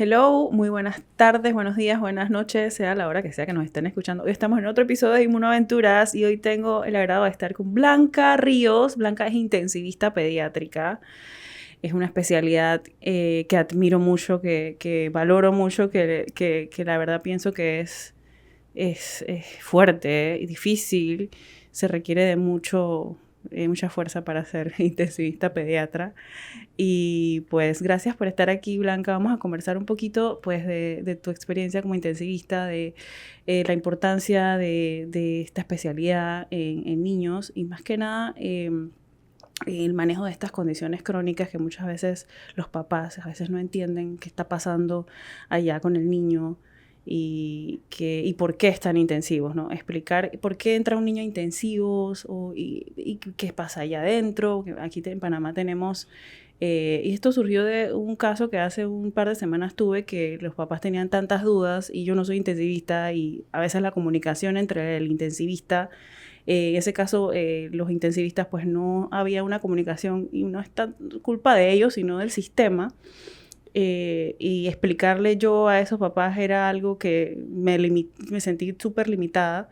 Hello, muy buenas tardes, buenos días, buenas noches, sea la hora que sea que nos estén escuchando. Hoy estamos en otro episodio de Inmunoaventuras y hoy tengo el agrado de estar con Blanca Ríos. Blanca es intensivista pediátrica. Es una especialidad que admiro mucho, que valoro mucho, que la verdad pienso que es fuerte y difícil. Se requiere de mucha fuerza para ser intensivista pediatra. Y pues gracias por estar aquí, Blanca. Vamos a conversar un poquito pues de tu experiencia como intensivista, de la importancia de esta especialidad en niños y más que nada el manejo de estas condiciones crónicas que muchas veces los papás a veces no entienden qué está pasando allá con el niño y por qué están intensivos, ¿no? Explicar por qué entra un niño a intensivos y qué pasa allá adentro. Aquí en Panamá tenemos y esto surgió de un caso que hace un par de semanas tuve, que los papás tenían tantas dudas y yo no soy intensivista y a veces la comunicación entre el intensivista, en ese caso los intensivistas pues no había una comunicación y no es culpa de ellos sino del sistema. Y explicarle yo a esos papás era algo que me sentí súper limitada.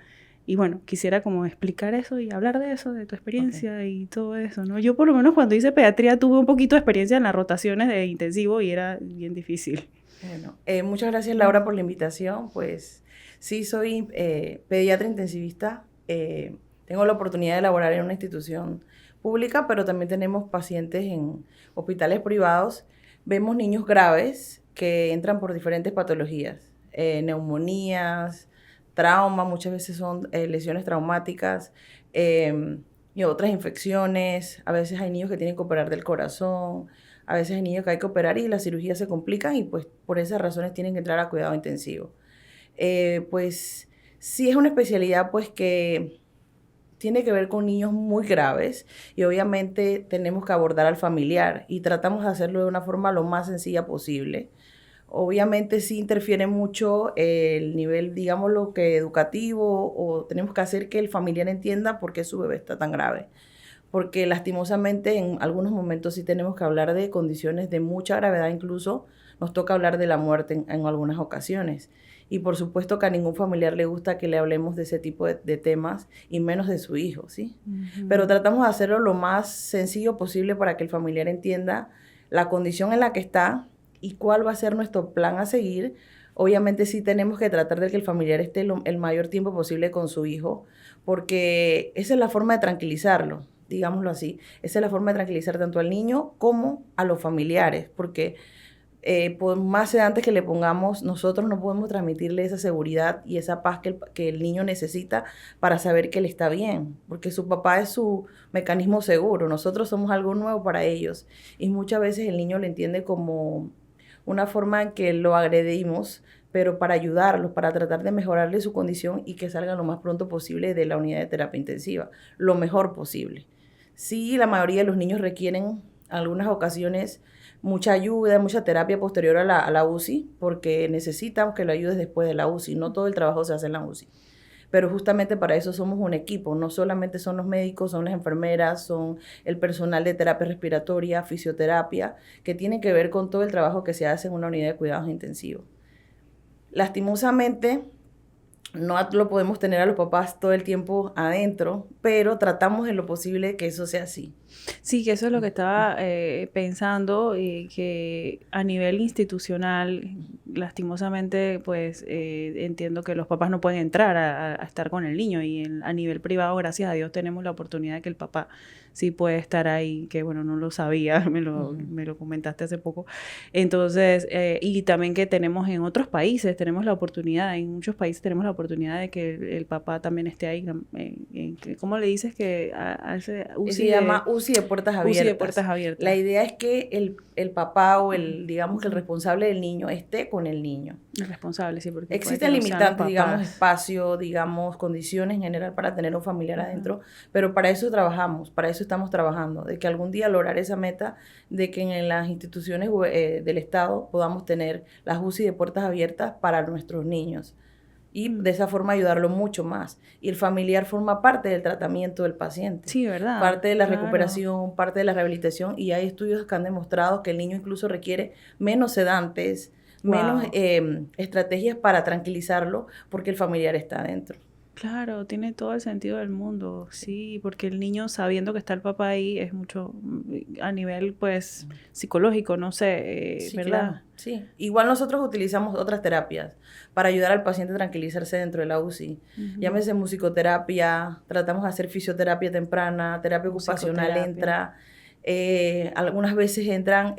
Y bueno, quisiera como explicar eso y hablar de eso, de tu experiencia y todo eso, ¿no? Yo por lo menos cuando hice pediatría tuve un poquito de experiencia en las rotaciones de intensivo y era bien difícil. Bueno, muchas gracias Laura por la invitación. Pues sí, soy pediatra intensivista. Tengo la oportunidad de laborar en una institución pública, pero también tenemos pacientes en hospitales privados. Vemos niños graves que entran por diferentes patologías, neumonías, trauma, muchas veces son lesiones traumáticas y otras infecciones. A veces hay niños que tienen que operar del corazón. A veces hay niños que hay que operar y las cirugías se complican y pues por esas razones tienen que entrar a cuidado intensivo. Pues sí es una especialidad pues que tiene que ver con niños muy graves y obviamente tenemos que abordar al familiar y tratamos de hacerlo de una forma lo más sencilla posible. Obviamente sí interfiere mucho el nivel, digámoslo que educativo, o tenemos que hacer que el familiar entienda por qué su bebé está tan grave, porque lastimosamente en algunos momentos sí tenemos que hablar de condiciones de mucha gravedad, incluso nos toca hablar de la muerte en algunas ocasiones. Y por supuesto que a ningún familiar le gusta que le hablemos de ese tipo de temas, y menos de su hijo, ¿sí? Pero tratamos de hacerlo lo más sencillo posible para que el familiar entienda la condición en la que está y cuál va a ser nuestro plan a seguir. Obviamente sí tenemos que tratar de que el familiar esté el mayor tiempo posible con su hijo, porque esa es la forma de tranquilizarlo, digámoslo así. Esa es la forma de tranquilizar tanto al niño como a los familiares, porque por más sedantes que le pongamos, nosotros no podemos transmitirle esa seguridad y esa paz que el niño necesita para saber que él está bien, porque su papá es su mecanismo seguro, nosotros somos algo nuevo para ellos y muchas veces el niño lo entiende como una forma en que lo agredimos, pero para ayudarlos, para tratar de mejorarle su condición y que salgan lo más pronto posible de la unidad de terapia intensiva, lo mejor posible. Sí, la mayoría de los niños requieren algunas ocasiones mucha ayuda, mucha terapia posterior a la UCI, porque necesitamos que lo ayudes después de la UCI. No todo el trabajo se hace en la UCI. Pero justamente para eso somos un equipo. No solamente son los médicos, son las enfermeras, son el personal de terapia respiratoria, fisioterapia, que tiene que ver con todo el trabajo que se hace en una unidad de cuidados intensivos. Lastimosamente, no lo podemos tener a los papás todo el tiempo adentro, pero tratamos en lo posible que eso sea así. Sí, que eso es lo que estaba pensando, que a nivel institucional, lastimosamente, pues entiendo que los papás no pueden entrar a estar con el niño y a nivel privado, gracias a Dios, tenemos la oportunidad de que el papá sí puede estar ahí, que bueno, no lo sabía, me lo comentaste hace poco. Entonces, y también que tenemos en otros países, tenemos la oportunidad, en muchos países tenemos la oportunidad de que el papá también esté ahí. ¿Cómo le dices que a ese Se UCI llama UCI de puertas UCI de abiertas. puertas abiertas? La idea es que el papá o digamos que el responsable del niño esté con el niño. El responsable, sí, porque puede que Existen no sean los limitantes, digamos, papás. espacio, digamos, condiciones en general para tener un familiar adentro, pero para eso trabajamos, para eso estamos trabajando, de que algún día lograr esa meta, de que en las instituciones del Estado podamos tener las UCI de puertas abiertas para nuestros niños y de esa forma ayudarlo mucho más. Y el familiar forma parte del tratamiento del paciente, Sí, ¿verdad? parte de la Claro. recuperación, parte de la rehabilitación, y hay estudios que han demostrado que el niño incluso requiere menos sedantes, menos Wow. estrategias para tranquilizarlo porque el familiar está adentro. Claro, tiene todo el sentido del mundo, sí, porque el niño sabiendo que está el papá ahí es mucho a nivel, pues, psicológico, no sé, Sí, claro, ¿verdad? sí. Igual nosotros utilizamos otras terapias para ayudar al paciente a tranquilizarse dentro de la UCI. Ujú. Llámese musicoterapia, tratamos de hacer fisioterapia temprana, terapia ocupacional Musicoterapia. entra, algunas veces entran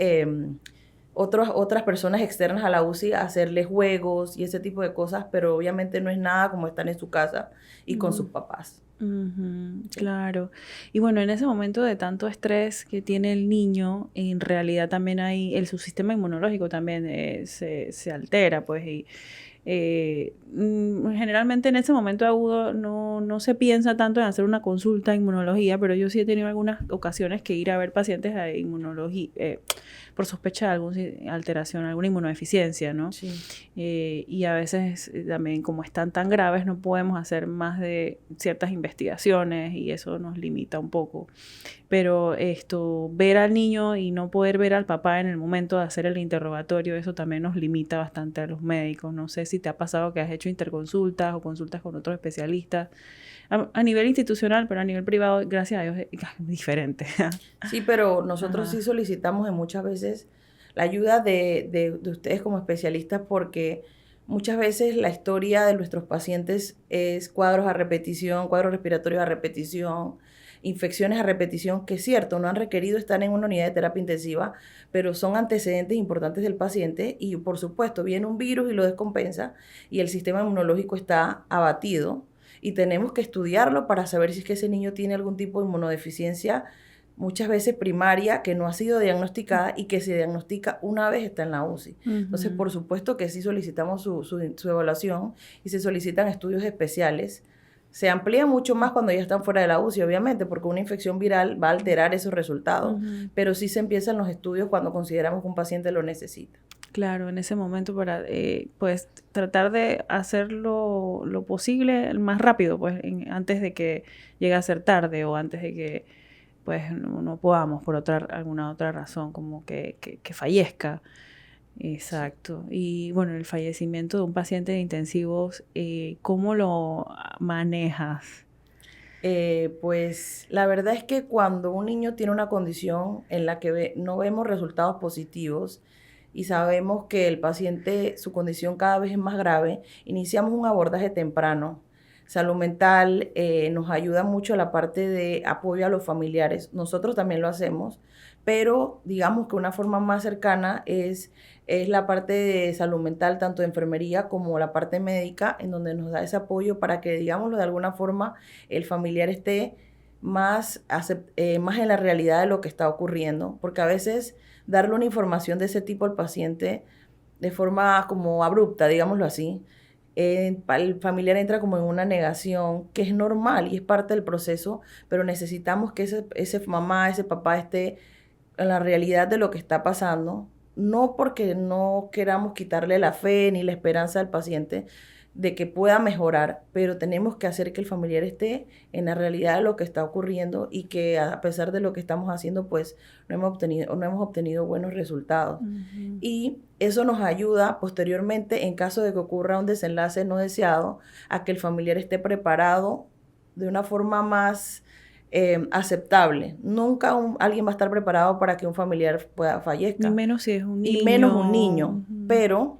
otras personas externas a la UCI a hacerle juegos y ese tipo de cosas, pero obviamente no es nada como estar en su casa y con sus Ujú. papás. Ujú, Sí. claro. Y bueno, en ese momento de tanto estrés que tiene el niño, en realidad también hay, su sistema inmunológico también se altera, pues, y generalmente en ese momento agudo no se piensa tanto en hacer una consulta de inmunología, pero yo sí he tenido algunas ocasiones que ir a ver pacientes de inmunología, por sospecha de alguna alteración, alguna inmunodeficiencia, ¿no? Sí. Y a veces también como están tan graves no podemos hacer más de ciertas investigaciones y eso nos limita un poco. Pero esto, ver al niño y no poder ver al papá en el momento de hacer el interrogatorio, eso también nos limita bastante a los médicos. No sé si te ha pasado que has hecho interconsultas o consultas con otros especialistas a nivel institucional, pero a nivel privado, gracias a Dios, es diferente. Sí, pero nosotros sí Ajá. solicitamos en muchas veces la ayuda de ustedes como especialistas porque muchas veces la historia de nuestros pacientes es cuadros a repetición, cuadros respiratorios a repetición, infecciones a repetición, que es cierto, no han requerido estar en una unidad de terapia intensiva, pero son antecedentes importantes del paciente y por supuesto viene un virus y lo descompensa y el sistema inmunológico está abatido y tenemos que estudiarlo para saber si es que ese niño tiene algún tipo de inmunodeficiencia muchas veces primaria, que no ha sido diagnosticada y que se diagnostica una vez está en la UCI. Entonces, Ujú. por supuesto que sí solicitamos su evaluación y se solicitan estudios especiales. Se amplía mucho más cuando ya están fuera de la UCI, obviamente, porque una infección viral va a alterar esos resultados, Ujú. pero sí se empiezan los estudios cuando consideramos que un paciente lo necesita. Claro, en ese momento para pues tratar de hacer lo posible más rápido, pues antes de que llegue a ser tarde o antes de que pues no podamos por alguna otra razón, como que fallezca. Sí. Exacto. Y bueno, el fallecimiento de un paciente de intensivos, ¿cómo lo manejas? Pues la verdad es que cuando un niño tiene una condición en la que no vemos resultados positivos y sabemos que el paciente, su condición cada vez es más grave, iniciamos un abordaje temprano. Salud mental nos ayuda mucho la parte de apoyo a los familiares. Nosotros también lo hacemos, pero digamos que una forma más cercana es la parte de salud mental, tanto de enfermería como la parte médica, en donde nos da ese apoyo para que, digámoslo de alguna forma, el familiar esté más en la realidad de lo que está ocurriendo, porque a veces darle una información de ese tipo al paciente de forma como abrupta, digámoslo así, el familiar entra como en una negación, que es normal y es parte del proceso, pero necesitamos que ese mamá, ese papá esté en la realidad de lo que está pasando, no porque no queramos quitarle la fe ni la esperanza al paciente de que pueda mejorar, pero tenemos que hacer que el familiar esté en la realidad de lo que está ocurriendo y que a pesar de lo que estamos haciendo, pues no hemos obtenido buenos resultados. Ujú. Y eso nos ayuda posteriormente, en caso de que ocurra un desenlace no deseado, a que el familiar esté preparado de una forma más aceptable. Nunca alguien va a estar preparado para que un familiar Ni fallezca, menos si es un y menos un niño. niño, Ujú. pero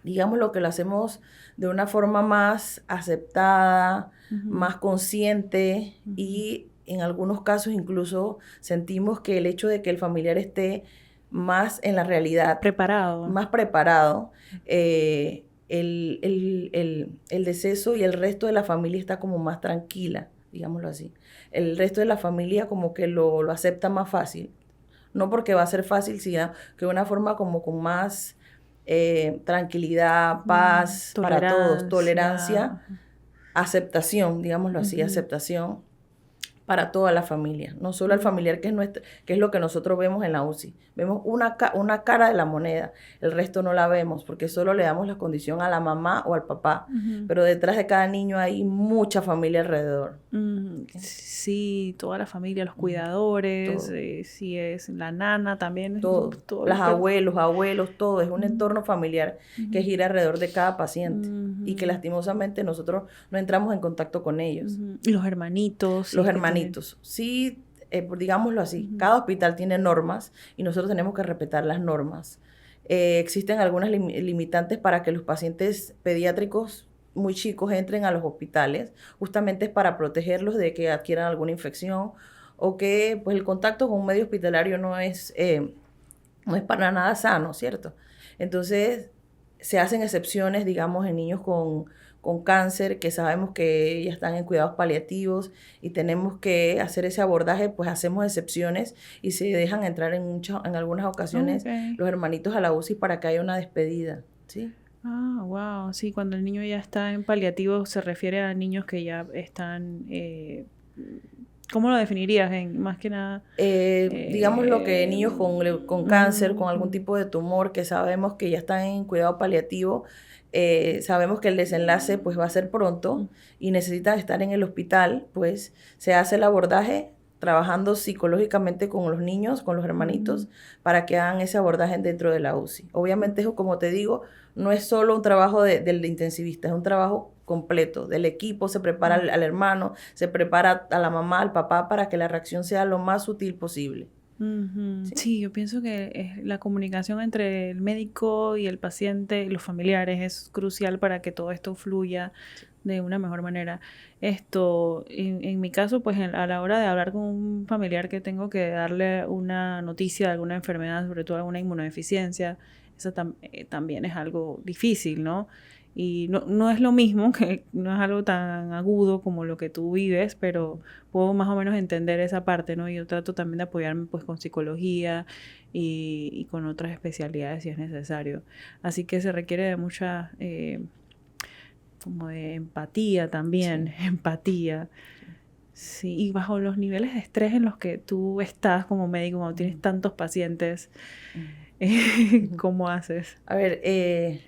digamos lo que lo hacemos de una forma más aceptada, Ujú. más consciente Ujú. y en algunos casos incluso sentimos que el hecho de que el familiar esté más en la realidad, Preparado. más preparado, el deceso y el resto de la familia está como más tranquila, digámoslo así. El resto de la familia como que lo acepta más fácil. No porque va a ser fácil, sino que de una forma como con más tranquilidad, paz para todos, tolerancia, Tolerancia. aceptación, digámoslo así, Ujú. aceptación. para toda la familia, no solo al familiar que es lo que nosotros vemos en la UCI. Vemos una cara de la moneda, el resto no la vemos porque solo le damos la condición a la mamá o al papá, pero detrás de cada niño hay mucha familia alrededor. Sí, toda la familia, los cuidadores, si es la nana también. Todo, los abuelos, todo, es un entorno familiar que gira alrededor de cada paciente y que lastimosamente nosotros no entramos en contacto con ellos. Y los hermanitos. Los hermanitos, sí, digámoslo así, cada hospital tiene normas y nosotros tenemos que respetar las normas. Existen algunas limitantes para que los pacientes pediátricos muy chicos entren a los hospitales, justamente es para protegerlos de que adquieran alguna infección o que pues el contacto con un medio hospitalario no es para nada sano, ¿cierto? Entonces se hacen excepciones, digamos, en niños con cáncer, que sabemos que ya están en cuidados paliativos y tenemos que hacer ese abordaje, pues hacemos excepciones y se dejan entrar en algunas ocasiones los hermanitos a la UCI para que haya una despedida, ¿sí? Ah, wow, sí, cuando el niño ya está en paliativo se refiere a niños que ya están, ¿cómo lo definirías? Más que nada. Digamos lo que niños con cáncer, con algún tipo de tumor que sabemos que ya están en cuidado paliativo, sabemos que el desenlace pues va a ser pronto y necesitan estar en el hospital, pues se hace el abordaje trabajando psicológicamente con los niños, con los hermanitos, para que hagan ese abordaje dentro de la UCI. Obviamente eso, como te digo, no es solo un trabajo del intensivista, es un trabajo completo del equipo, se prepara al hermano, se prepara a la mamá, al papá, para que la reacción sea lo más sutil posible. Sí, yo pienso que la comunicación entre el médico y el paciente y los familiares es crucial para que todo esto fluya de una mejor manera. En mi caso, pues a la hora de hablar con un familiar que tengo que darle una noticia de alguna enfermedad, sobre todo alguna inmunodeficiencia, eso también es algo difícil, ¿no? Y no es lo mismo, que no es algo tan agudo como lo que tú vives, pero puedo más o menos entender esa parte, ¿no? Y yo trato también de apoyarme pues con psicología y con otras especialidades si es necesario. Así que se requiere de mucha, como de empatía también, empatía. Sí, y bajo los niveles de estrés en los que tú estás como médico, cuando tienes tantos pacientes, ¿cómo haces? A ver,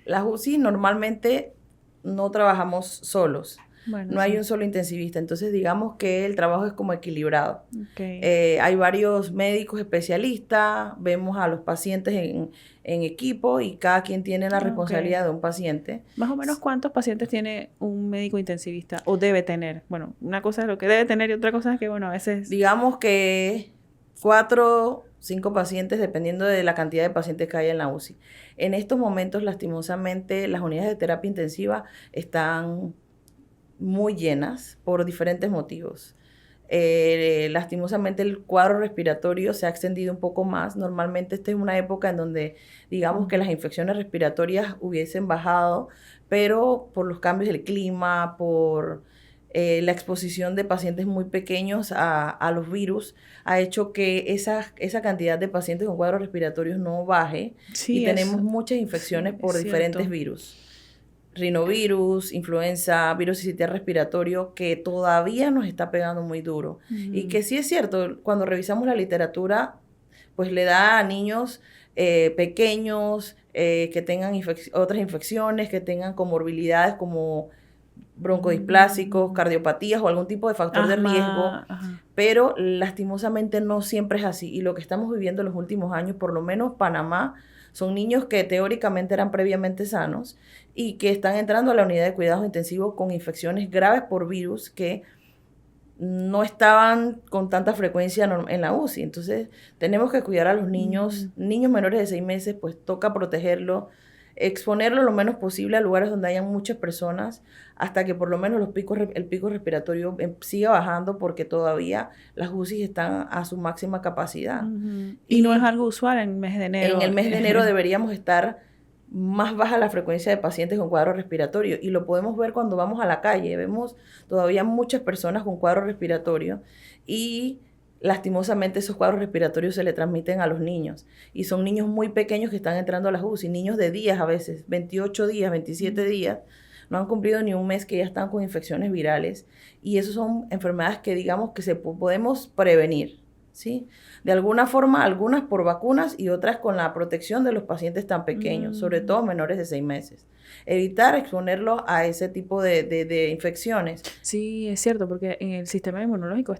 las UCI normalmente no trabajamos solos. Bueno, no hay un solo intensivista, entonces digamos que el trabajo es como equilibrado. Hay varios médicos especialistas, vemos a los pacientes en equipo y cada quien tiene la responsabilidad de un paciente. ¿Más o menos cuántos pacientes tiene un médico intensivista o debe tener? Bueno, una cosa es lo que debe tener y otra cosa es que, bueno, a veces... Digamos que 4, 5 pacientes, dependiendo de la cantidad de pacientes que hay en la UCI. En estos momentos, lastimosamente, las unidades de terapia intensiva están muy llenas por diferentes motivos. Lastimosamente el cuadro respiratorio se ha extendido un poco más. Normalmente esta es una época en donde digamos que las infecciones respiratorias hubiesen bajado, pero por los cambios del clima, por la exposición de pacientes muy pequeños a los virus, ha hecho que esa cantidad de pacientes con cuadros respiratorios no baje, y tenemos muchas infecciones por diferentes virus. Rinovirus, influenza, virus sincitial respiratorio, que todavía nos está pegando muy duro. Y que sí es cierto, cuando revisamos la literatura, pues le da a niños pequeños que tengan otras infecciones, que tengan comorbilidades como broncodisplásicos, cardiopatías o algún tipo de factor de riesgo, pero lastimosamente no siempre es así. Y lo que estamos viviendo en los últimos años, por lo menos Panamá, son niños que teóricamente eran previamente sanos y que están entrando a la unidad de cuidados intensivos con infecciones graves por virus que no estaban con tanta frecuencia en la UCI. Entonces, tenemos que cuidar a los niños, niños menores de 6 meses, pues toca protegerlos, exponerlo lo menos posible a lugares donde hayan muchas personas hasta que por lo menos el pico respiratorio siga bajando, porque todavía las UCI están a su máxima capacidad. Y no es algo usual en el mes de enero. En el mes de enero deberíamos estar más baja la frecuencia de pacientes con cuadro respiratorio, y lo podemos ver cuando vamos a la calle. Vemos todavía muchas personas con cuadro respiratorio y lastimosamente esos cuadros respiratorios se le transmiten a los niños, y son niños muy pequeños que están entrando a las UCI, niños de días a veces, 28 días, 27 días, no han cumplido ni un mes que ya están con infecciones virales y esas son enfermedades que digamos que podemos prevenir, ¿sí? De alguna forma, algunas por vacunas y otras con la protección de los pacientes tan pequeños, sobre todo menores de 6 meses. Evitar exponerlos a ese tipo de infecciones. Sí, es cierto, porque en el sistema inmunológico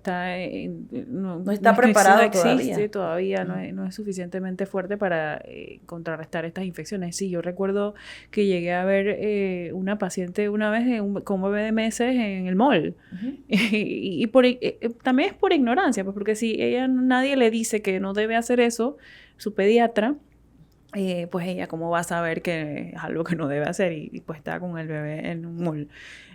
No está preparado no existe todavía. no es suficientemente fuerte para contrarrestar estas infecciones. Sí, yo recuerdo que llegué a ver una paciente una vez con un bebé de meses en el mall. También es por ignorancia, pues porque si nadie le dice que no debe hacer eso, su pediatra, pues ella cómo va a saber que es algo que no debe hacer y pues está con el bebé en un mall.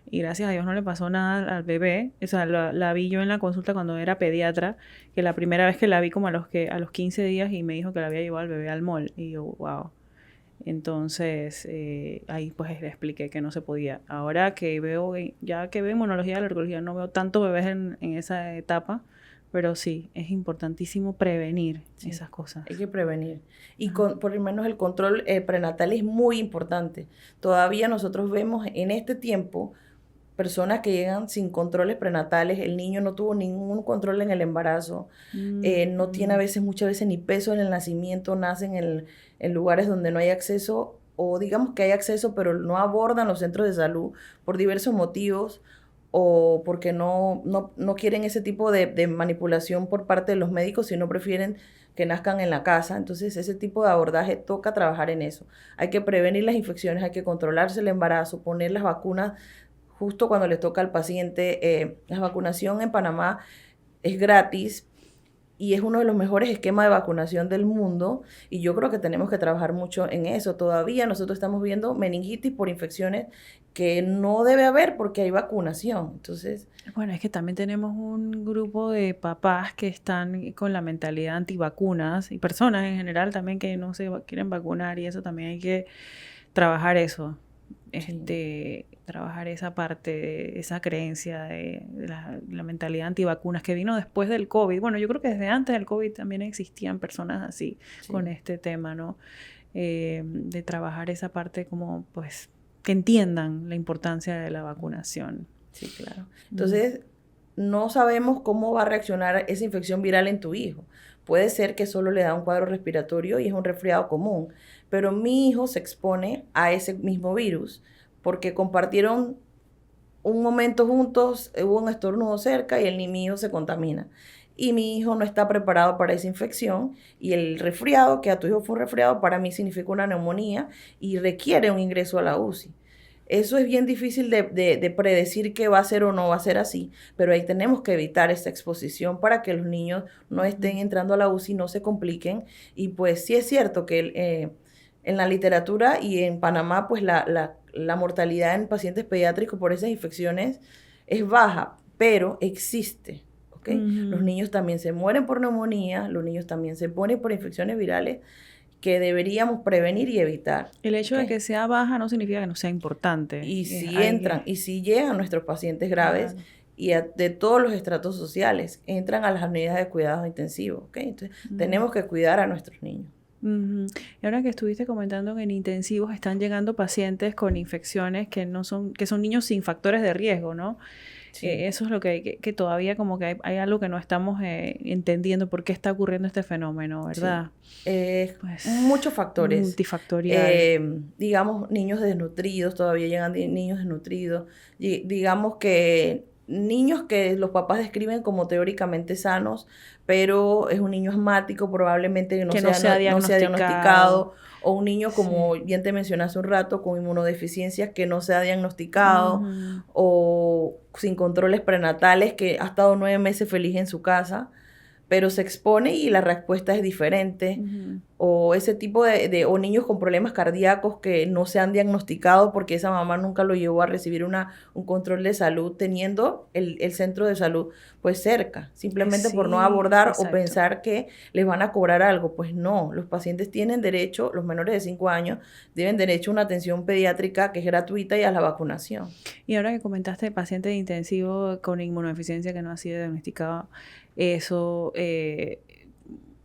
Y gracias a Dios no le pasó nada al bebé. O sea, la vi yo en la consulta cuando era pediatra, que la primera vez que la vi como a los 15 días y me dijo que le había llevado al bebé al mall. Y yo, wow. Entonces, ahí pues le expliqué que no se podía. Ahora que ya que veo inmunología y alergología, no veo tantos bebés en esa etapa, pero sí, es importantísimo prevenir esas cosas. Hay que prevenir. Y por lo menos el control prenatal es muy importante. Todavía nosotros vemos en este tiempo personas que llegan sin controles prenatales, el niño no tuvo ningún control en el embarazo, no tiene muchas veces ni peso en el nacimiento, nacen en lugares donde no hay acceso, o digamos que hay acceso, pero no abordan los centros de salud por diversos motivos, o porque no quieren ese tipo de manipulación por parte de los médicos, sino prefieren que nazcan en la casa. Entonces, ese tipo de abordaje toca trabajar en eso. Hay que prevenir las infecciones, hay que controlarse el embarazo, poner las vacunas justo cuando les toca al paciente. La vacunación en Panamá es gratis y es uno de los mejores esquemas de vacunación del mundo y yo creo que tenemos que trabajar mucho en eso. Todavía nosotros estamos viendo meningitis por infecciones que no debe haber porque hay vacunación. Entonces, bueno, es que también tenemos un grupo de papás que están con la mentalidad antivacunas y personas en general también que no se quieren vacunar y eso también hay que trabajar eso. Trabajar esa parte, esa creencia de la mentalidad antivacunas que vino después del COVID. Bueno, yo creo que desde antes del COVID también existían personas así con este tema, ¿no? De trabajar esa parte como, pues, que entiendan la importancia de la vacunación. Sí, claro. Entonces, no sabemos cómo va a reaccionar esa infección viral en tu hijo. Puede ser que solo le da un cuadro respiratorio y es un resfriado común, pero mi hijo se expone a ese mismo virus porque compartieron un momento juntos, hubo un estornudo cerca y mi hijo se contamina. Y mi hijo no está preparado para esa infección y el resfriado, que a tu hijo fue un resfriado, para mí significa una neumonía y requiere un ingreso a la UCI. Eso es bien difícil de predecir que va a ser o no va a ser así, pero ahí tenemos que evitar esta exposición para que los niños no estén entrando a la UCI, no se compliquen. Y pues sí es cierto que en la literatura y en Panamá, pues la mortalidad en pacientes pediátricos por esas infecciones es baja, pero existe. ¿Okay? Los niños también se mueren por neumonía, los niños también se ponen por infecciones virales que deberíamos prevenir y evitar. El hecho de que sea baja no significa que no sea importante. Y si y si llegan nuestros pacientes graves y de todos los estratos sociales, entran a las unidades de cuidados intensivos, ¿ok? Entonces, tenemos que cuidar a nuestros niños. Y ahora que estuviste comentando que en intensivos están llegando pacientes con infecciones que son niños sin factores de riesgo, ¿no? Sí. Eso es lo que todavía como que hay algo que no estamos entendiendo por qué está ocurriendo este fenómeno, ¿verdad? Sí. Pues, muchos factores. Multifactorial. Digamos, niños desnutridos, todavía llegan niños desnutridos. Digamos que niños que los papás describen como teóricamente sanos, pero es un niño asmático, probablemente no sea diagnosticado, o un niño, como bien te mencioné hace un rato, con inmunodeficiencias que no se ha diagnosticado, o sin controles prenatales, que ha estado 9 meses feliz en su casa, pero se expone y la respuesta es diferente, o ese tipo o niños con problemas cardíacos que no se han diagnosticado porque esa mamá nunca lo llevó a recibir un control de salud teniendo el centro de salud pues cerca, simplemente por no abordar o pensar que les van a cobrar algo. Pues no, los pacientes tienen derecho, los menores de 5 años, tienen derecho a una atención pediátrica que es gratuita y a la vacunación. Y ahora que comentaste paciente de intensivo con inmunodeficiencia que no ha sido diagnosticado, eso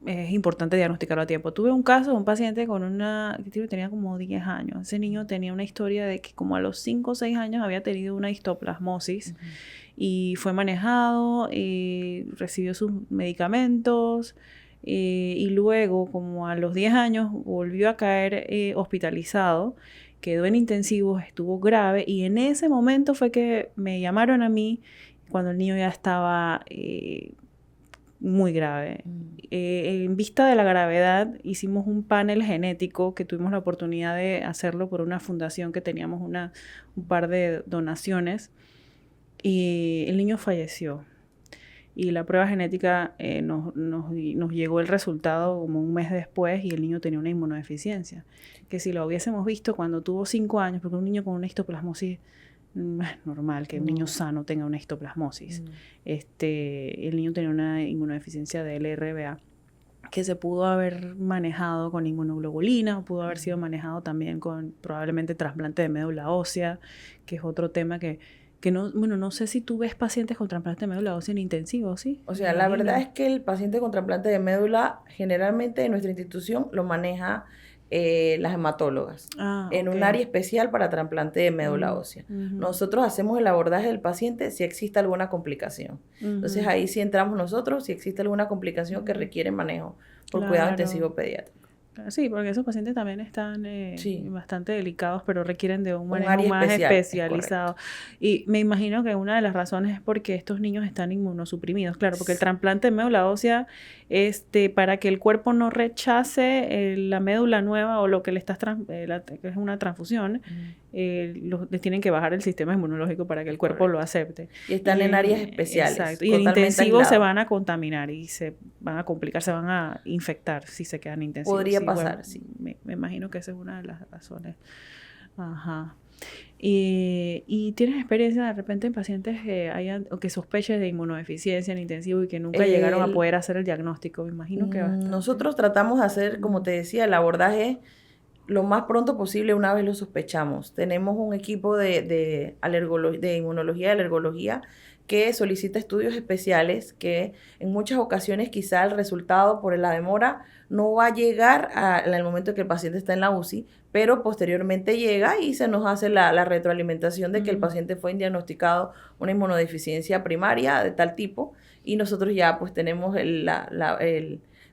es importante diagnosticarlo a tiempo. Tuve un caso de un paciente con que tenía como 10 años. Ese niño tenía una historia de que como a los 5 o 6 años había tenido una histoplasmosis y fue manejado, recibió sus medicamentos y luego como a los 10 años volvió a caer hospitalizado, quedó en intensivos, estuvo grave y en ese momento fue que me llamaron a mí cuando el niño ya estaba muy grave. En vista de la gravedad, hicimos un panel genético que tuvimos la oportunidad de hacerlo por una fundación que teníamos un par de donaciones y el niño falleció. Y la prueba genética nos llegó el resultado como un mes después y el niño tenía una inmunodeficiencia. Que si lo hubiésemos visto cuando tuvo 5 años, porque un niño con una histoplasmosis no es normal que un niño sano tenga una histoplasmosis. El niño tenía una inmunodeficiencia de LRBA que se pudo haber manejado con inmunoglobulina o pudo haber sido manejado también con probablemente trasplante de médula ósea, que es otro tema que no, bueno, no sé si tú ves pacientes con trasplante de médula ósea en intensivo, ¿sí? O sea, la verdad es que el paciente con trasplante de médula generalmente en nuestra institución lo maneja las hematólogas en un área especial para trasplante de médula ósea. Nosotros hacemos el abordaje del paciente si existe alguna complicación. Entonces ahí sí entramos nosotros si existe alguna complicación que requiere manejo por cuidado intensivo pediátrico. Sí, porque esos pacientes también están bastante delicados, pero requieren de un manejo área más especial, especializado. Y me imagino que una de las razones es porque estos niños están inmunosuprimidos. Claro, porque el trasplante de médula ósea, para que el cuerpo no rechace la médula nueva o lo que le estás que es una transfusión, les tienen que bajar el sistema inmunológico para que el cuerpo lo acepte. Y están en áreas especiales. Exacto. Y en intensivo se van a contaminar y se van a complicar, se van a infectar si se quedan intensivos. Podría pasar, bueno, sí. Me imagino que esa es una de las razones. Ajá. ¿Y tienes experiencia de repente en pacientes o que sospeches de inmunodeficiencia en intensivo y que nunca llegaron a poder hacer el diagnóstico? Me imagino que bastante. Nosotros tratamos de hacer, como te decía, el abordaje lo más pronto posible una vez lo sospechamos. Tenemos un equipo de inmunología y alergología que solicita estudios especiales que en muchas ocasiones quizá el resultado por la demora no va a llegar al momento que el paciente está en la UCI, pero posteriormente llega y se nos hace la retroalimentación de que el paciente fue diagnosticado una inmunodeficiencia primaria de tal tipo y nosotros ya pues tenemos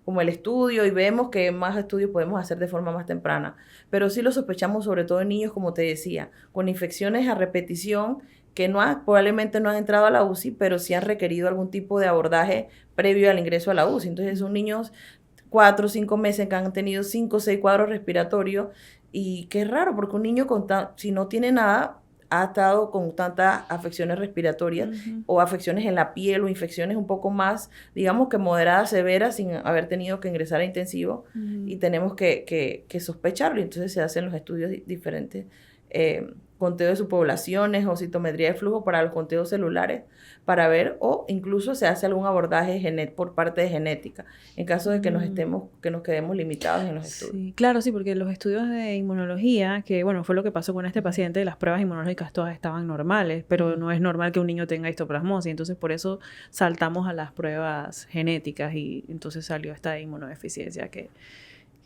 como el estudio y vemos que más estudios podemos hacer de forma más temprana. Pero sí lo sospechamos sobre todo en niños, como te decía, con infecciones a repetición que probablemente no han entrado a la UCI, pero sí han requerido algún tipo de abordaje previo al ingreso a la UCI. Entonces son niños 4 o 5 meses que han tenido 5 o 6 cuadros respiratorios y que es raro porque un niño si no tiene nada ha estado con tantas afecciones respiratorias o afecciones en la piel o infecciones un poco más, digamos que moderadas, severas, sin haber tenido que ingresar a intensivo y tenemos que sospecharlo. Y entonces se hacen los estudios diferentes, conteo de subpoblaciones o citometría de flujo para los conteos celulares para ver, o incluso se hace algún abordaje por parte de genética, en caso de que nos quedemos limitados en los estudios. Sí, claro, sí, porque los estudios de inmunología, que bueno, fue lo que pasó con este paciente, las pruebas inmunológicas todas estaban normales, pero no es normal que un niño tenga histoplasmosis, entonces por eso saltamos a las pruebas genéticas y entonces salió esta inmunodeficiencia que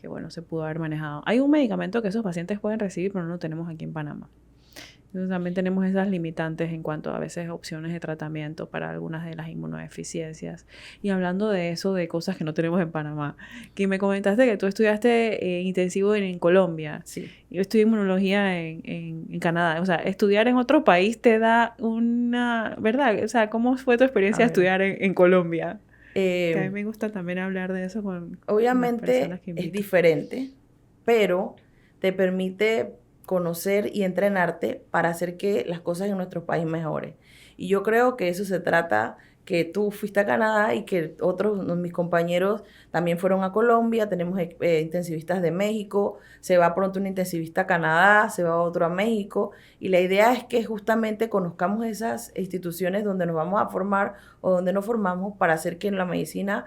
bueno, se pudo haber manejado. Hay un medicamento que esos pacientes pueden recibir, pero no lo tenemos aquí en Panamá. Entonces también tenemos esas limitantes en cuanto a veces opciones de tratamiento para algunas de las inmunodeficiencias. Y hablando de eso, de cosas que no tenemos en Panamá, que me comentaste que tú estudiaste intensivo en Colombia. Sí. Yo estudié inmunología en Canadá. O sea, estudiar en otro país te da una... ¿Verdad? O sea, ¿cómo fue tu experiencia de estudiar en Colombia? Que a mí me gusta también hablar de eso con obviamente las personas que invito. Es diferente, pero te permite conocer y entrenarte para hacer que las cosas en nuestro país mejoren. Y yo creo que eso se trata, que tú fuiste a Canadá y que mis compañeros también fueron a Colombia, tenemos intensivistas de México, se va pronto un intensivista a Canadá, se va otro a México, y la idea es que justamente conozcamos esas instituciones donde nos vamos a formar o donde nos formamos para hacer que en la medicina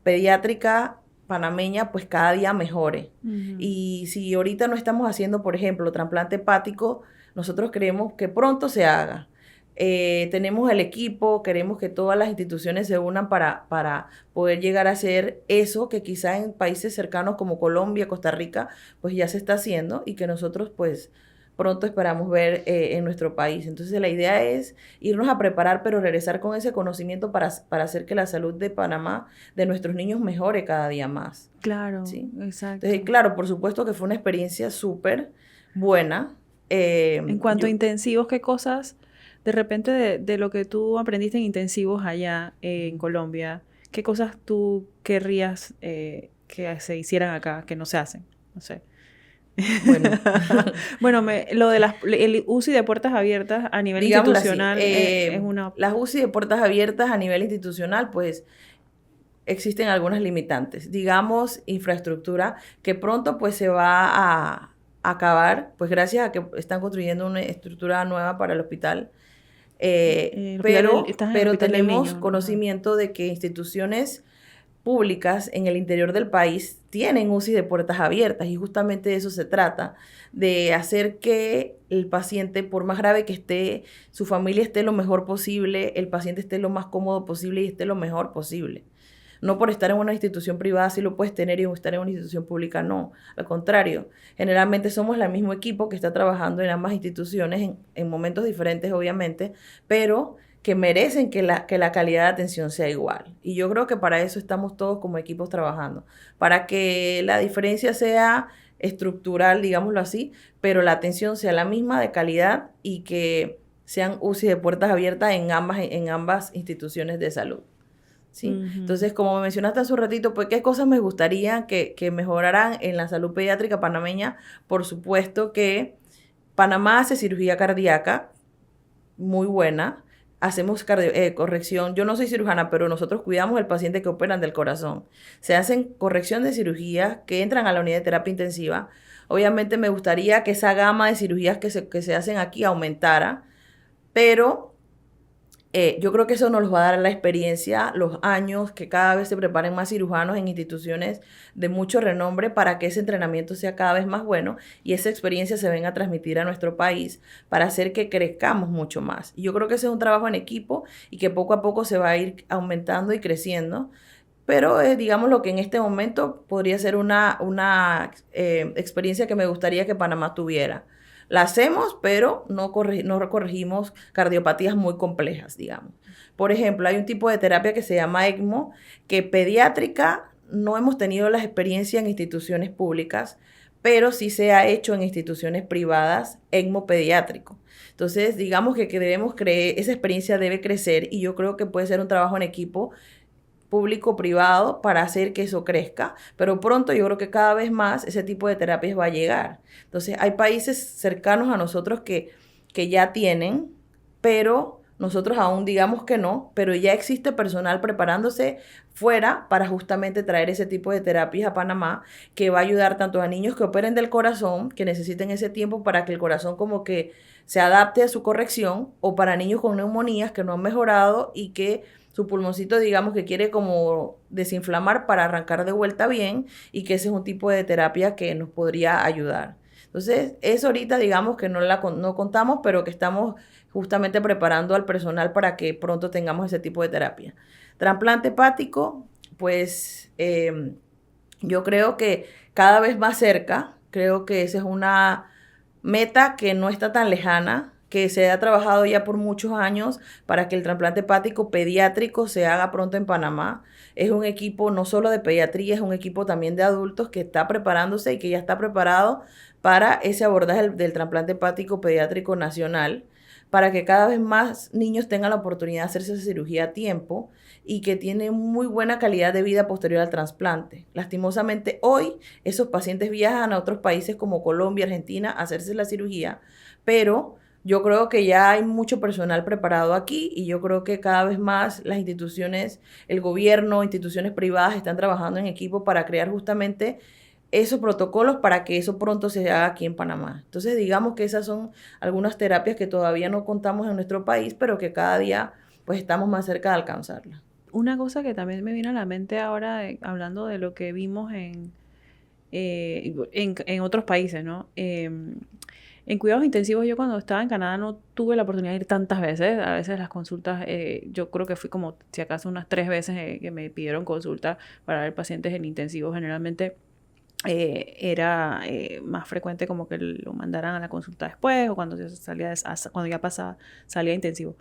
pediátrica panameña pues cada día mejore. Y si ahorita no estamos haciendo, por ejemplo, trasplante hepático, nosotros creemos que pronto se haga. tenemos el equipo, queremos que todas las instituciones se unan para poder llegar a hacer eso que quizá en países cercanos como Colombia, Costa Rica, pues ya se está haciendo y que nosotros pues pronto esperamos ver en nuestro país. Entonces la idea es irnos a preparar, pero regresar con ese conocimiento para hacer que la salud de Panamá, de nuestros niños, mejore cada día más. Claro, ¿Sí? exacto. Entonces, claro, por supuesto que fue una experiencia súper buena. En cuanto a Yo, intensivos, ¿qué cosas de repente de lo que tú aprendiste en intensivos allá en Colombia, qué cosas tú querrías que se hicieran acá, que no se hacen? No sé. bueno, Bueno, lo de el UCI de puertas abiertas a nivel digámoslo así, institucional es una... las UCI de puertas abiertas a nivel institucional, pues existen algunas limitantes. Digamos, infraestructura que pronto pues se va a acabar, pues gracias a que están construyendo una estructura nueva para el hospital. estás en el Pero hospital del tenemos niño. Ajá. conocimiento de que instituciones públicas en el interior del país tienen UCI de puertas abiertas y justamente de eso se trata, de hacer que el paciente, por más grave que esté, su familia esté lo mejor posible, el paciente esté lo más cómodo posible y esté lo mejor posible. No por estar en una institución privada sí lo puedes tener y estar en una institución pública no. Al contrario, generalmente somos el mismo equipo que está trabajando en ambas instituciones en momentos diferentes, obviamente, pero que merecen que la calidad de atención sea igual. Y yo creo que para eso estamos todos como equipos trabajando, para que la diferencia sea estructural, digámoslo así, pero la atención sea la misma de calidad y que sean UCI de puertas abiertas en ambas instituciones de salud. ¿Sí? Ujú. Entonces, como me mencionaste hace un ratito, pues, ¿qué cosas me gustaría que mejoraran en la salud pediátrica panameña? Por supuesto que Panamá hace cirugía cardíaca muy buena, hacemos corrección, yo no soy cirujana, pero nosotros cuidamos al paciente que operan del corazón. Se hacen corrección de cirugías que entran a la unidad de terapia intensiva. Obviamente me gustaría que esa gama de cirugías que se hacen aquí aumentara, pero yo creo que eso nos va a dar la experiencia, los años, que cada vez se preparen más cirujanos en instituciones de mucho renombre para que ese entrenamiento sea cada vez más bueno y esa experiencia se venga a transmitir a nuestro país para hacer que crezcamos mucho más. Y yo creo que ese es un trabajo en equipo y que poco a poco se va a ir aumentando y creciendo. Pero digamos lo que en este momento podría ser una experiencia que me gustaría que Panamá tuviera. La hacemos, pero no corregimos cardiopatías muy complejas, digamos. Por ejemplo, hay un tipo de terapia que se llama ECMO, que pediátrica no hemos tenido la experiencia en instituciones públicas, pero sí se ha hecho en instituciones privadas ECMO pediátrico. Entonces, digamos que debemos creer, esa experiencia debe crecer y yo creo que puede ser un trabajo en equipo público-privado para hacer que eso crezca, pero pronto yo creo que cada vez más ese tipo de terapias va a llegar. Entonces, hay países cercanos a nosotros que ya tienen, pero nosotros aún digamos que no, pero ya existe personal preparándose fuera para justamente traer ese tipo de terapias a Panamá, que va a ayudar tanto a niños que operen del corazón, que necesiten ese tiempo para que el corazón como que se adapte a su corrección, o para niños con neumonías que no han mejorado y que su pulmoncito, digamos, que quiere como desinflamar para arrancar de vuelta bien y que ese es un tipo de terapia que nos podría ayudar. Entonces, eso ahorita, digamos, que no contamos, pero que estamos justamente preparando al personal para que pronto tengamos ese tipo de terapia. Trasplante hepático, pues yo creo que cada vez más cerca, creo que esa es una meta que no está tan lejana, que se ha trabajado ya por muchos años para que el trasplante hepático pediátrico se haga pronto en Panamá. Es un equipo no solo de pediatría, es un equipo también de adultos que está preparándose y que ya está preparado para ese abordaje del trasplante hepático pediátrico nacional, para que cada vez más niños tengan la oportunidad de hacerse esa cirugía a tiempo y que tiene muy buena calidad de vida posterior al trasplante. Lastimosamente, hoy esos pacientes viajan a otros países como Colombia, Argentina a hacerse la cirugía, pero yo creo que ya hay mucho personal preparado aquí y yo creo que cada vez más las instituciones, el gobierno, instituciones privadas están trabajando en equipo para crear justamente esos protocolos para que eso pronto se haga aquí en Panamá. Entonces, digamos que esas son algunas terapias que todavía no contamos en nuestro país, pero que cada día pues estamos más cerca de alcanzarlas. Una cosa que también me vino a la mente ahora, hablando de lo que vimos en otros países, ¿no? En cuidados intensivos, yo cuando estaba en Canadá no tuve la oportunidad de ir tantas veces. A veces las consultas, yo creo que fui como, si acaso, unas 3 veces que me pidieron consulta para ver pacientes en intensivos. Generalmente era más frecuente como que lo mandaran a la consulta después o cuando ya salía intensivo.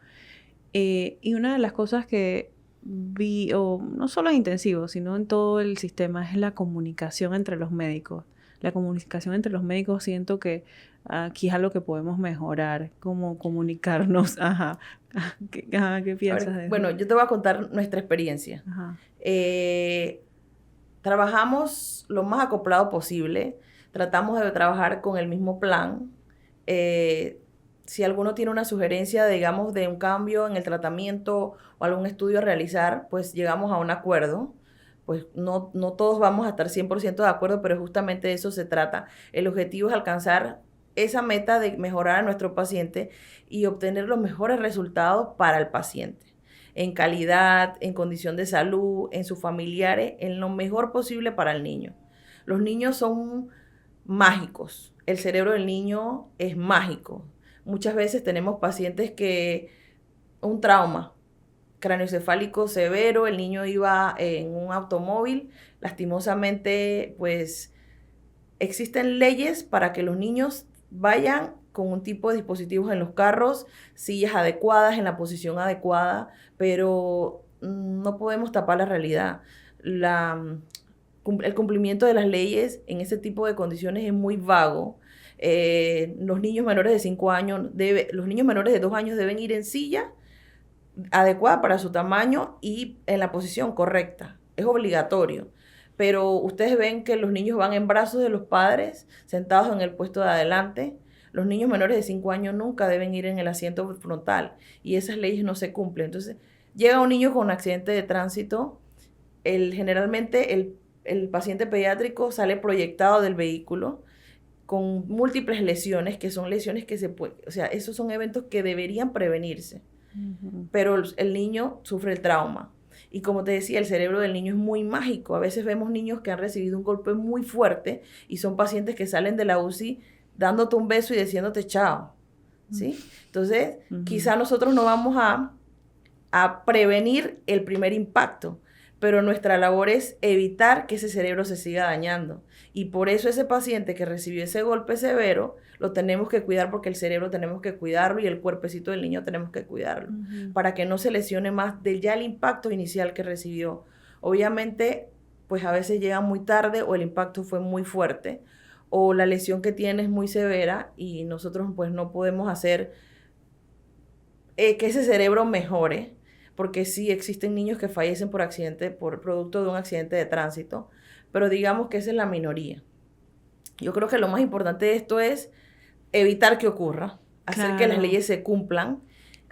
Y una de las cosas que vi, o no solo en intensivo, sino en todo el sistema, es la comunicación entre los médicos. La comunicación entre los médicos siento que aquí es algo que podemos mejorar, como comunicarnos. Ajá. ¿Qué piensas de eso? Bueno, yo te voy a contar nuestra experiencia. Ajá. Trabajamos lo más acoplado posible, tratamos de trabajar con el mismo plan. Si alguno tiene una sugerencia, digamos, de un cambio en el tratamiento o algún estudio a realizar, pues llegamos a un acuerdo. Pues no todos vamos a estar 100% de acuerdo, pero justamente de eso se trata. El objetivo es alcanzar esa meta de mejorar a nuestro paciente y obtener los mejores resultados para el paciente, en calidad, en condición de salud, en sus familiares, en lo mejor posible para el niño. Los niños son mágicos, el cerebro del niño es mágico. Muchas veces tenemos pacientes que un trauma craneoencefálico severo, el niño iba en un automóvil, lastimosamente, pues existen leyes para que los niños vayan con un tipo de dispositivos en los carros, sillas adecuadas, en la posición adecuada, pero no podemos tapar la realidad. El cumplimiento de las leyes en ese tipo de condiciones es muy vago. Los niños menores de 5 años, los niños menores de 2 años deben ir en silla adecuada para su tamaño y en la posición correcta. Es obligatorio. Pero ustedes ven que los niños van en brazos de los padres, sentados en el puesto de adelante. Los niños menores de 5 años nunca deben ir en el asiento frontal y esas leyes no se cumplen. Entonces, llega un niño con un accidente de tránsito, generalmente el paciente pediátrico sale proyectado del vehículo con múltiples lesiones, que son lesiones que o sea, esos son eventos que deberían prevenirse. Pero el niño sufre el trauma. Y como te decía, el cerebro del niño es muy mágico. A veces vemos niños que han recibido un golpe muy fuerte y son pacientes que salen de la UCI dándote un beso y diciéndote chao. ¿Sí? Entonces, quizá nosotros no vamos a prevenir el primer impacto, pero nuestra labor es evitar que ese cerebro se siga dañando. Y por eso ese paciente que recibió ese golpe severo, lo tenemos que cuidar porque el cerebro tenemos que cuidarlo y el cuerpecito del niño tenemos que cuidarlo, para que no se lesione más del ya el impacto inicial que recibió. Obviamente, pues a veces llega muy tarde o el impacto fue muy fuerte o la lesión que tiene es muy severa y nosotros pues no podemos hacer que ese cerebro mejore, porque sí existen niños que fallecen por accidente, por producto de un accidente de tránsito, pero digamos que esa es la minoría. Yo creo que lo más importante de esto es evitar que ocurra, hacer que las leyes se cumplan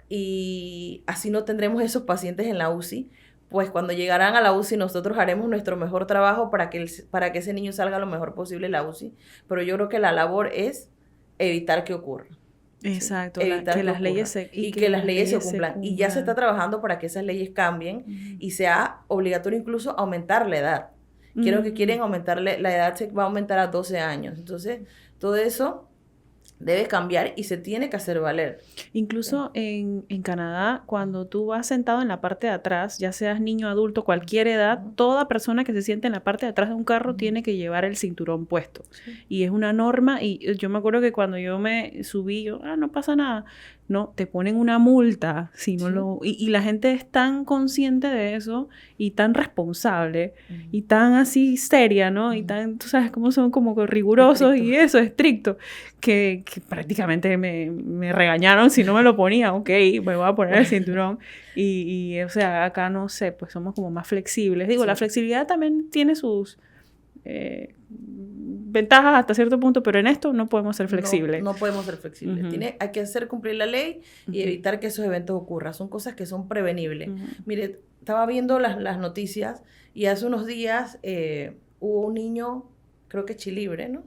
y así no tendremos esos pacientes en la UCI. Pues cuando llegarán a la UCI nosotros haremos nuestro mejor trabajo para que ese niño salga lo mejor posible de la UCI, pero yo creo que la labor es evitar que ocurra. Exacto, ¿sí? que las leyes se y que las leyes se cumplan. Y ya se está trabajando para que esas leyes cambien y sea obligatorio incluso aumentar la edad. Creo que quieren aumentar la edad, se va a aumentar a 12 años. Entonces, todo eso debe cambiar y se tiene que hacer valer. Incluso en Canadá, cuando tú vas sentado en la parte de atrás, ya seas niño, adulto, cualquier edad, toda persona que se siente en la parte de atrás de un carro tiene que llevar el cinturón puesto. Sí. Y es una norma, y yo me acuerdo que cuando yo me subí, no pasa nada. No, te ponen una multa si no y la gente es tan consciente de eso y tan responsable y tan así seria, ¿no? Y tan, tú sabes cómo son como rigurosos y eso, estricto, que prácticamente me regañaron si no me lo ponía. Ok, me voy a poner el cinturón. Y o sea, acá no sé, pues somos como más flexibles. Digo, la flexibilidad también tiene sus ventajas hasta cierto punto, pero en esto no podemos ser flexibles. No podemos ser flexibles. Hay que hacer cumplir la ley y evitar que esos eventos ocurran. Son cosas que son prevenibles. Mire, estaba viendo las noticias y hace unos días hubo un niño, creo que chilibre, ¿no?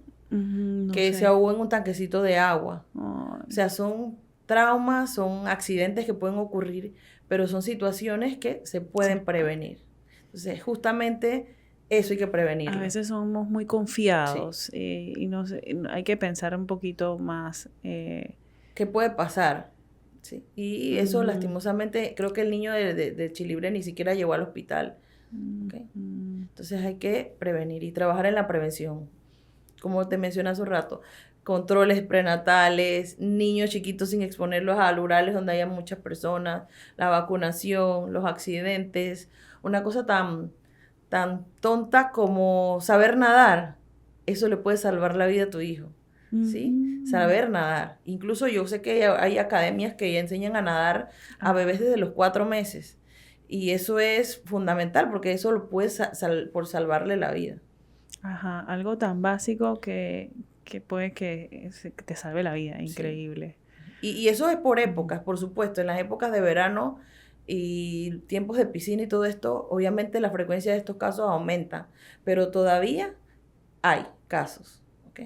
Que se ahogó en un tanquecito de agua. O sea, son traumas, son accidentes que pueden ocurrir, pero son situaciones que se pueden prevenir. Entonces, justamente Eso hay que prevenirlo. A veces somos muy confiados y no sé, hay que pensar un poquito más. ¿Qué puede pasar? Sí. Y eso lastimosamente, creo que el niño de Chilibre ni siquiera llegó al hospital. ¿Okay? Entonces hay que prevenir y trabajar en la prevención. Como te mencioné hace un rato, controles prenatales, niños chiquitos sin exponerlos a lugares donde haya muchas personas, la vacunación, los accidentes, una cosa tan tonta como saber nadar, eso le puede salvar la vida a tu hijo, ¿sí? Saber nadar. Incluso yo sé que hay academias que ya enseñan a nadar a bebés desde los 4 meses. Y eso es fundamental porque eso lo puede por salvarle la vida. Ajá, algo tan básico que puede que te salve la vida, increíble. Sí. Y eso es por épocas, por supuesto, en las épocas de verano y tiempos de piscina y todo esto, obviamente la frecuencia de estos casos aumenta, pero todavía hay casos, ¿ok?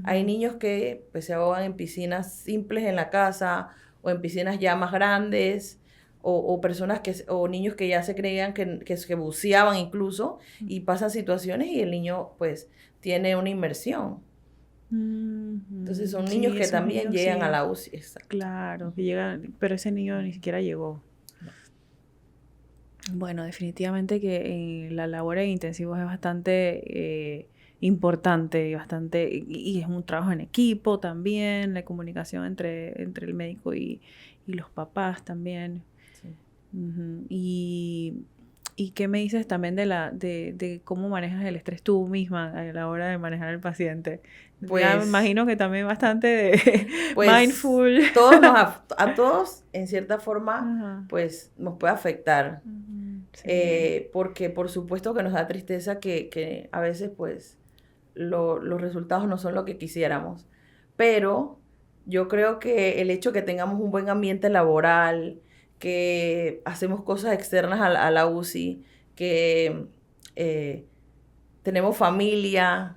Hay niños que pues, se ahogan en piscinas simples en la casa o en piscinas ya más grandes, o personas o niños que ya se creían que buceaban incluso y pasan situaciones y el niño pues tiene una inmersión. Entonces son niños que también llegan a la UCI. Exacto. Claro, que llegan, pero ese niño ni siquiera llegó. No. Bueno, definitivamente que la labor en intensivos es bastante importante y es un trabajo en equipo también, la comunicación entre el médico y los papás también. Sí. ¿Y qué me dices también de cómo manejas el estrés tú misma a la hora de manejar al paciente? Pues, ya me imagino que también bastante de pues, mindful. A todos, en cierta forma, pues nos puede afectar. Sí. Porque por supuesto que nos da tristeza que a veces pues los resultados no son lo que quisiéramos. Pero yo creo que el hecho que tengamos un buen ambiente laboral, que hacemos cosas externas a la UCI, que tenemos familia,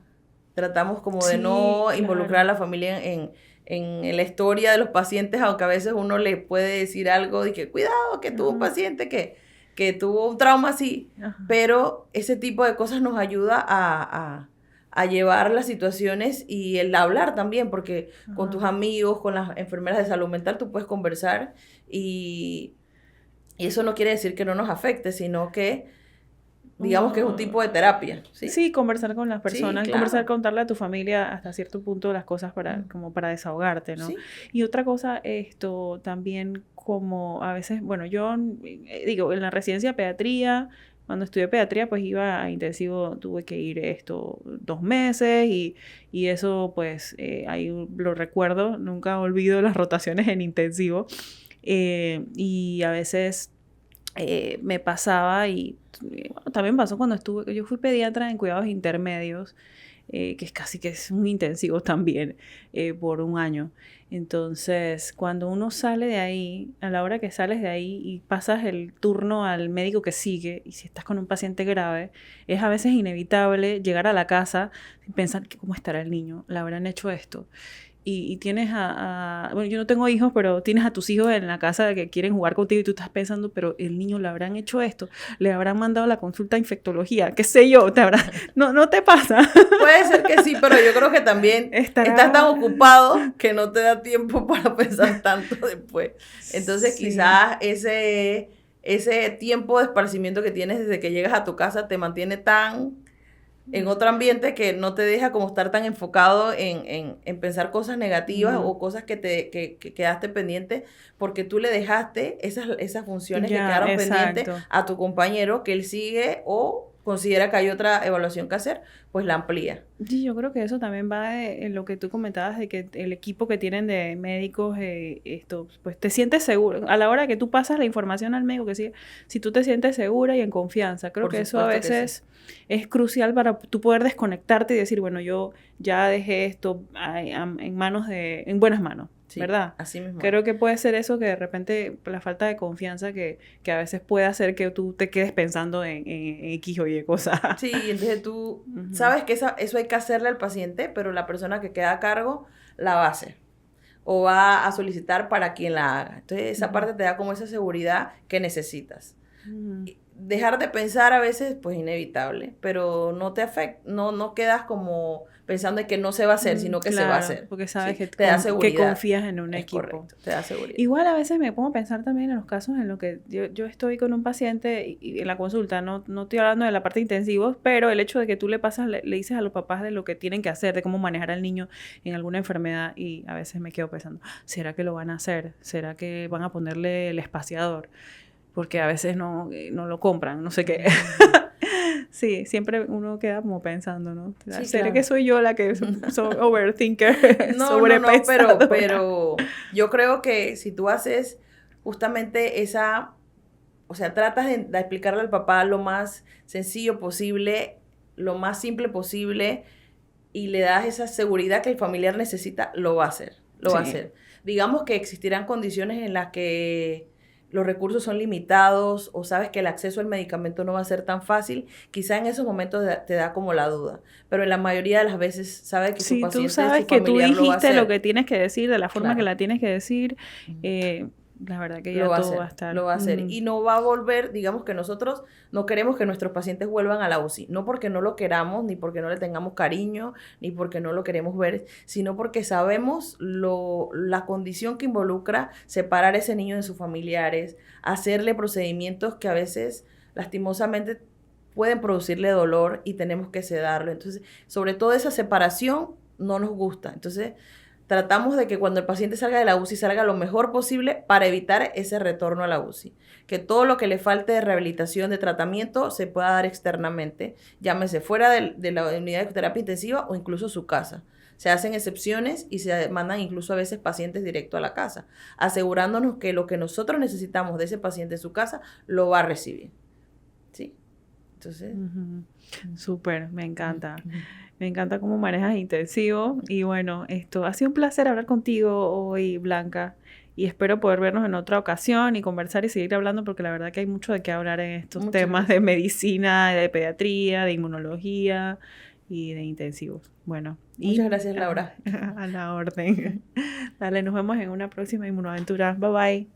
tratamos como de no involucrar a la familia en la historia de los pacientes, aunque a veces uno le puede decir algo de que cuidado, que tuvo un paciente que tuvo un trauma así, pero ese tipo de cosas nos ayuda a llevar las situaciones y el hablar también, porque con tus amigos, con las enfermeras de salud mental, tú puedes conversar y eso no quiere decir que no nos afecte, sino que digamos que es un tipo de terapia. Sí, conversar con las personas, sí, claro. contarle a tu familia hasta cierto punto las cosas como para desahogarte, ¿no? Sí. Y otra cosa, también como a veces, bueno, yo digo, en la residencia de pediatría, cuando estudié pediatría, pues iba a intensivo, tuve que ir 2 meses y eso, pues, ahí lo recuerdo, nunca olvido las rotaciones en intensivo. Y a veces me pasaba y bueno, también pasó cuando yo fui pediatra en cuidados intermedios, que es casi que es un intensivo también, por 1 año. Entonces, cuando uno sale de ahí, a la hora que sales de ahí y pasas el turno al médico que sigue, y si estás con un paciente grave, es a veces inevitable llegar a la casa y pensar que cómo estará el niño, le habrán hecho esto. Y tienes bueno, yo no tengo hijos, pero tienes a tus hijos en la casa que quieren jugar contigo y tú estás pensando, pero el niño le habrán hecho esto, le habrán mandado la consulta a infectología, qué sé yo, no te pasa. Puede ser que sí, pero yo creo que también estás tan ocupado que no te da tiempo para pensar tanto después. Entonces quizás ese tiempo de esparcimiento que tienes desde que llegas a tu casa te mantiene tan en otro ambiente que no te deja como estar tan enfocado en pensar cosas negativas o cosas que quedaste pendiente porque tú le dejaste esas funciones que quedaron pendientes a tu compañero que él sigue o considera que hay otra evaluación que hacer, pues la amplía. Sí, yo creo que eso también va en lo que tú comentabas de que el equipo que tienen de médicos, pues te sientes seguro. A la hora que tú pasas la información al médico, que sí, si tú te sientes segura y en confianza, creo que eso a veces es crucial para tú poder desconectarte y decir, bueno, yo ya dejé esto en buenas manos. Sí, ¿verdad? Así mismo. Creo que puede ser eso que de repente la falta de confianza que a veces puede hacer que tú te quedes pensando en X o Y cosas. Sí, entonces tú sabes que eso hay que hacerle al paciente, pero la persona que queda a cargo la va a hacer o va a solicitar para quien la haga. Entonces esa parte te da como esa seguridad que necesitas. dejar de pensar a veces, pues inevitable, pero no te afecta, no quedas como pensando en que no se va a hacer, sino que se va a Claro, hacer. porque sabes ¿sí? que, Te da que seguridad. confías en un Es equipo. correcto, te da seguridad. Igual a veces me pongo a pensar también en los casos en los que yo estoy con un paciente y en la consulta, no estoy hablando de la parte de intensivos, pero el hecho de que tú le dices a los papás de lo que tienen que hacer, de cómo manejar al niño en alguna enfermedad, y a veces me quedo pensando, ¿será que lo van a hacer? ¿Será que van a ponerle el espaciador? Porque a veces no lo compran, no sé qué. Sí, siempre uno queda como pensando, ¿no? Sí, ¿Será claro. que soy yo la que soy overthinker, No, sobrepensadora? pero yo creo que si tú haces justamente esa, o sea, tratas de explicarle al papá lo más sencillo posible, lo más simple posible, y le das esa seguridad que el familiar necesita, lo va a hacer, lo va a Sí. hacer. Digamos que existirán condiciones en las que los recursos son limitados o sabes que el acceso al medicamento no va a ser tan fácil, quizá en esos momentos te da como la duda, pero en la mayoría de las veces sabe que su Si tú paciente, sabes su que tú familiar lo va a dijiste lo que hacer. tienes que decir, de la forma que Claro. la tienes que decir, la verdad que ya Lo va a todo va a hacer, estar. lo va a hacer. Y no va a volver, digamos que nosotros no queremos que nuestros pacientes vuelvan a la UCI, no porque no lo queramos, ni porque no le tengamos cariño, ni porque no lo queremos ver, sino porque sabemos la condición que involucra separar a ese niño de sus familiares, hacerle procedimientos que a veces, lastimosamente, pueden producirle dolor y tenemos que sedarlo. Entonces, sobre todo esa separación no nos gusta. Entonces, tratamos de que cuando el paciente salga de la UCI salga lo mejor posible para evitar ese retorno a la UCI. Que todo lo que le falte de rehabilitación, de tratamiento, se pueda dar externamente, llámese fuera de la unidad de terapia intensiva o incluso su casa. Se hacen excepciones y se mandan incluso a veces pacientes directo a la casa, asegurándonos que lo que nosotros necesitamos de ese paciente en su casa lo va a recibir. ¿Sí? Entonces... Súper, me encanta. Me encanta cómo manejas intensivo. Y bueno, esto ha sido un placer hablar contigo hoy, Blanca. Y espero poder vernos en otra ocasión y conversar y seguir hablando porque la verdad que hay mucho de qué hablar en estos Muchas temas de gracias. medicina, de pediatría, de inmunología y de intensivos. Bueno, y Muchas gracias, Laura. a la orden. Dale, nos vemos en una próxima Inmunoaventura. Bye bye.